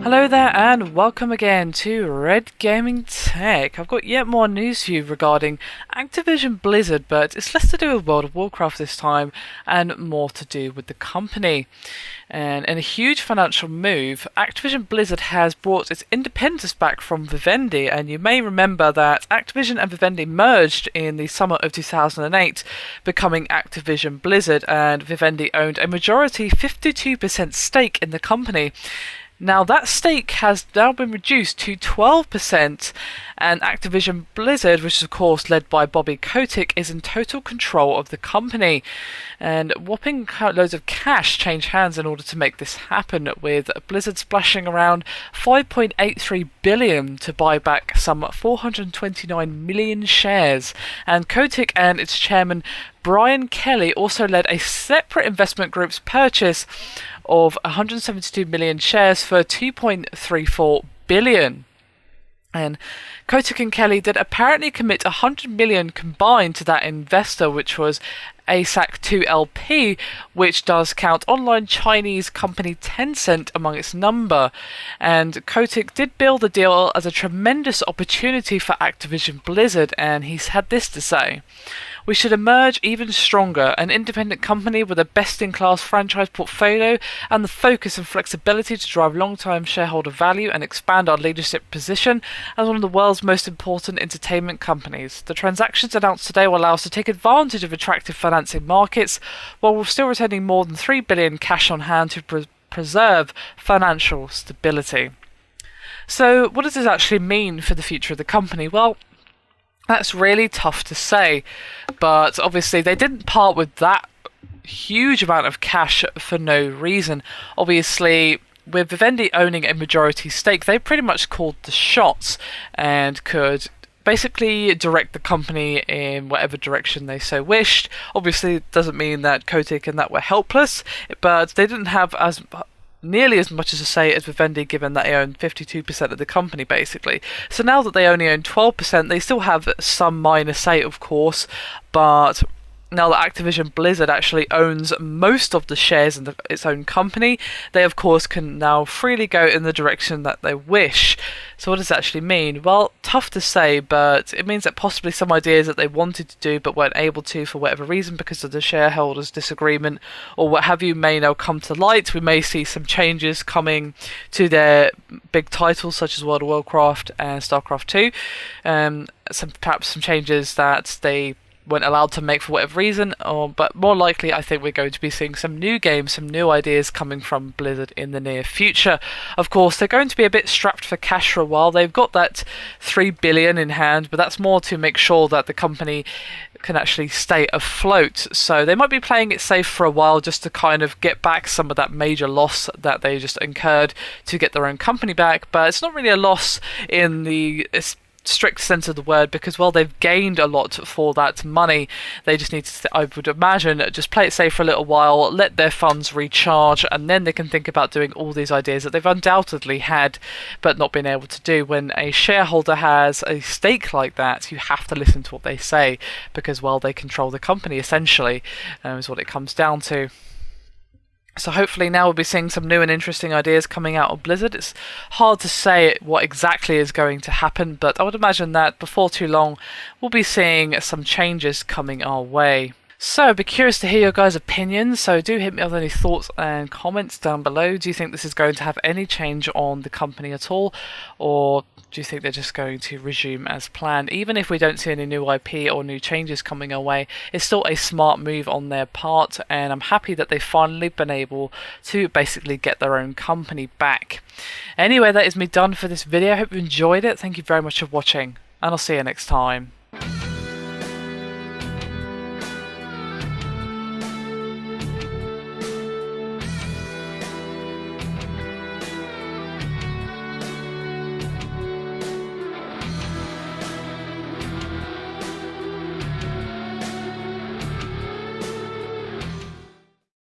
Hello there and welcome again to Red Gaming Tech. I've got yet more news for you regarding Activision Blizzard, but it's less to do with World of Warcraft this time and more to do with the company. And in a huge financial move, Activision Blizzard has brought its independence back from Vivendi, and you may remember that Activision and Vivendi merged in the summer of 2008, becoming Activision Blizzard, and Vivendi owned a majority 52% stake in the company. Now that stake has now been reduced to 12%, and Activision Blizzard, which is of course led by Bobby Kotick, is in total control of the company. And whopping loads of cash changed hands in order to make this happen, with Blizzard splashing around $5.83 billion to buy back some 429 million shares. And Kotick and its chairman Brian Kelly also led a separate investment group's purchase of 172 million shares for 2.34 billion. And Kotick and Kelly did apparently commit 100 million combined to that investor, which was ASAC2LP, which does count online Chinese company Tencent among its number. And Kotick did bill the deal as a tremendous opportunity for Activision Blizzard, and he's had this to say: "We should emerge even stronger, an independent company with a best-in-class franchise portfolio and the focus and flexibility to drive long-term shareholder value and expand our leadership position as one of the world's most important entertainment companies. The transactions announced today will allow us to take advantage of attractive financing markets, while we're still retaining more than $3 billion cash on hand to preserve financial stability." So what does this actually mean for the future of the company? Well, that's really tough to say, but obviously they didn't part with that huge amount of cash for no reason. Obviously, with Vivendi owning a majority stake, they pretty much called the shots and could basically direct the company in whatever direction they so wished. Obviously, it doesn't mean that Kotick and that were helpless, but they didn't have nearly as much as a say as Vivendi, given that they own 52% of the company, basically. So now that they only own 12%, they still have some minor say, of course, but now that Activision Blizzard actually owns most of the shares in its own company, they of course can now freely go in the direction that they wish. So what does that actually mean? Well, tough to say, but it means that possibly some ideas that they wanted to do but weren't able to for whatever reason because of the shareholders' disagreement or what have you may now come to light. We may see some changes coming to their big titles such as World of Warcraft and StarCraft 2. Perhaps some changes that they weren't allowed to make for whatever reason, but more likely I think we're going to be seeing some new games, some new ideas coming from Blizzard in the near future. Of course, they're going to be a bit strapped for cash for a while. They've got that $3 billion in hand, but that's more to make sure that the company can actually stay afloat. So they might be playing it safe for a while just to kind of get back some of that major loss that they just incurred to get their own company back, but it's not really a loss in the strict sense of the word, because while they've gained a lot for that money, they just need to, I would imagine, just play it safe for a little while, let their funds recharge, and then they can think about doing all these ideas that they've undoubtedly had but not been able to do. When a shareholder has a stake like that, you have to listen to what they say, because, well, they control the company essentially, is what it comes down to. So hopefully now we'll be seeing some new and interesting ideas coming out of Blizzard. It's hard to say what exactly is going to happen, but I would imagine that before too long we'll be seeing some changes coming our way. So I'd be curious to hear your guys' opinions, so do hit me with any thoughts and comments down below. Do you think this is going to have any change on the company at all, or do you think they're just going to resume as planned? Even if we don't see any new IP or new changes coming our way, it's still a smart move on their part, and I'm happy that they've finally been able to basically get their own company back. Anyway, that is me done for this video. I hope you enjoyed it. Thank you very much for watching, and I'll see you next time.